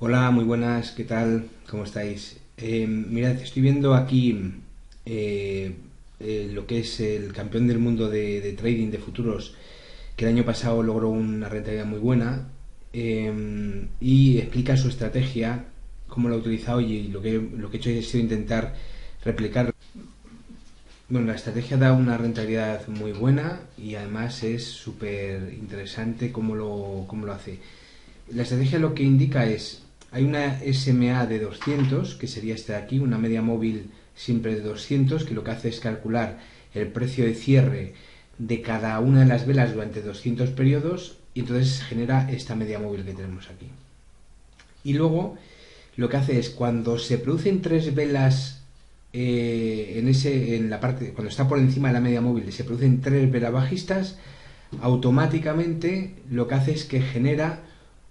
Hola, muy buenas, ¿qué tal? ¿Cómo estáis? Mirad, estoy viendo aquí eh, lo que es el campeón del mundo de trading de futuros, que el año pasado logró una rentabilidad muy buena y explica su estrategia, cómo lo ha utilizado y lo que he hecho ha sido intentar replicar. Bueno, la estrategia da una rentabilidad muy buena y además es súper interesante cómo lo hace. La estrategia lo que indica es, hay una SMA de 200, que sería esta de aquí, una media móvil siempre de 200, que lo que hace es calcular el precio de cierre de cada una de las velas durante 200 periodos y entonces genera esta media móvil que tenemos aquí. Y luego lo que hace es cuando se producen tres velas en la parte, cuando está por encima de la media móvil, se producen tres velas bajistas, automáticamente lo que hace es que genera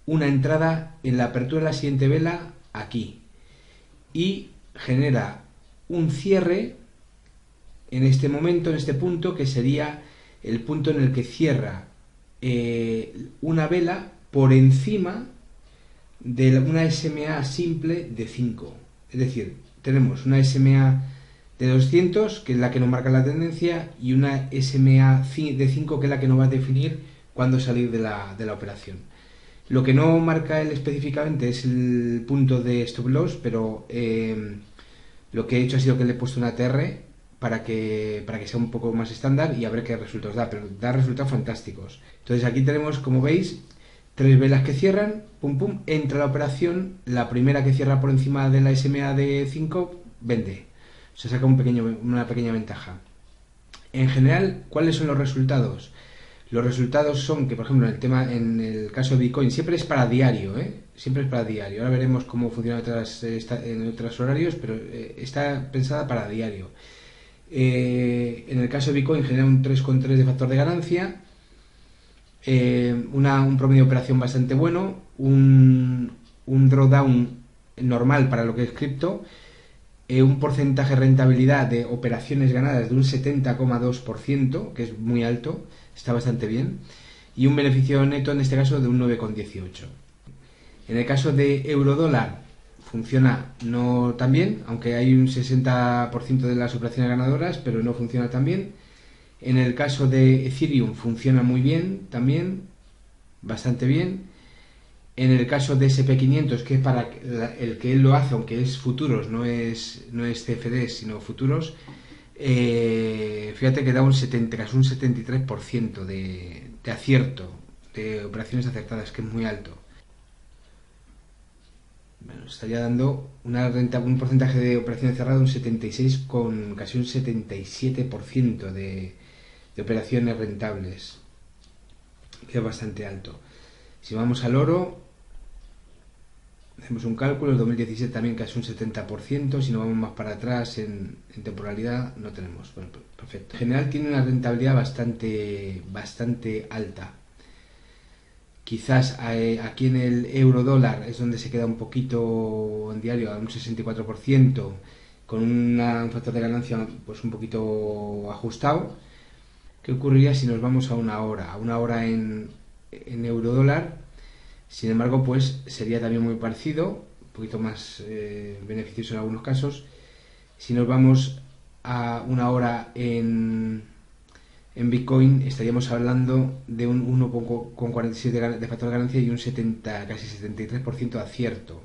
una entrada en la apertura de la siguiente vela aquí y genera un cierre en este momento, en este punto, que sería el punto en el que cierra una vela por encima de una SMA simple de 5. Es decir, tenemos una SMA de 200, que es la que nos marca la tendencia, y una SMA de 5, que es la que nos va a definir cuándo salir de la operación. Lo que no marca él específicamente es el punto de stop loss, pero lo que he hecho ha sido que le he puesto una TR para que sea un poco más estándar y a ver qué resultados da, pero da resultados fantásticos. Entonces aquí tenemos, como veis, tres velas que cierran, pum pum, entra la operación, la primera que cierra por encima de la SMA de 5 vende. Se saca una pequeña ventaja. En general, ¿cuáles son los resultados? Los resultados son que, por ejemplo, en el caso de Bitcoin, siempre es para diario, ¿eh? Siempre es para diario. Ahora veremos cómo funciona en otros horarios, pero está pensada para diario. En el caso de Bitcoin genera un 3,3 de factor de ganancia, un promedio de operación bastante bueno, un drawdown normal para lo que es cripto, un porcentaje de rentabilidad de operaciones ganadas de un 70,2%, que es muy alto, está bastante bien, y un beneficio neto en este caso de un 9,18. En el caso de euro-dólar funciona no tan bien, aunque hay un 60% de las operaciones ganadoras, pero no funciona tan bien. En el caso de Ethereum funciona muy bien también, bastante bien. En el caso de SP500, que es para el que él lo hace, aunque es futuros, no es CFD, sino futuros, fíjate que da casi un 73% de acierto, de operaciones acertadas, que es muy alto. Bueno, estaría dando un porcentaje de operaciones cerradas de un 76 con casi un 77% de operaciones rentables, que es bastante alto. Si vamos al oro, hacemos un cálculo, el 2017 también casi un 70%, si no vamos más para atrás en temporalidad no tenemos. Bueno, perfecto. En general tiene una rentabilidad bastante alta. Quizás aquí en el euro dólar es donde se queda un poquito en diario, a un 64%, con un factor de ganancia pues un poquito ajustado. ¿Qué ocurriría si nos vamos a una hora? A una hora en euro dólar, sin embargo, pues sería también muy parecido, un poquito más beneficioso en algunos casos. Si nos vamos a una hora en Bitcoin, estaríamos hablando de un 1,47 de factor de ganancia y un 70, casi 73% de acierto,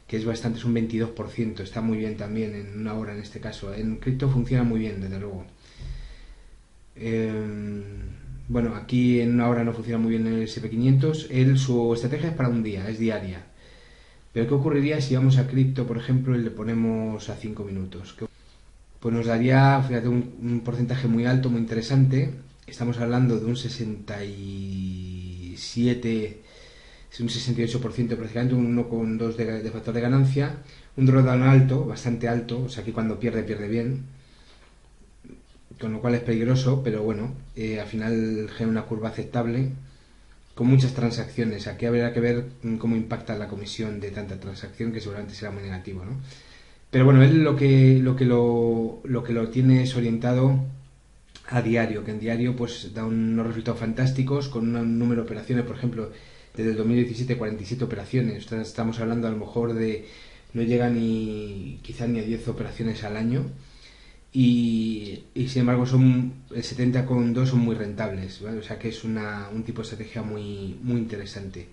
que es bastante, es un 22%, está muy bien también en una hora en este caso. En cripto funciona muy bien, desde luego. Eh, bueno, aquí en una hora no funciona muy bien el SP500. Su estrategia es para un día, es diaria. Pero ¿qué ocurriría si vamos a cripto, por ejemplo, y le ponemos a 5 minutos? Pues nos daría, fíjate, un porcentaje muy alto, muy interesante. Estamos hablando de un 67, un 68%, prácticamente un 1,2 de factor de ganancia. Un drawdown alto, bastante alto, o sea que cuando pierde, pierde bien, con lo cual es peligroso, pero bueno, al final genera una curva aceptable con muchas transacciones. Aquí habrá que ver cómo impacta la comisión de tanta transacción, que seguramente será muy negativo, ¿no? Pero bueno, él lo que lo tiene es orientado a diario, que en diario pues da unos resultados fantásticos con un número de operaciones, por ejemplo, desde el 2017 47 operaciones. Estamos hablando a lo mejor de no llega ni quizá ni a 10 operaciones al año y sin embargo son el 70,2 son muy rentables, ¿vale? O sea que es un tipo de estrategia muy interesante.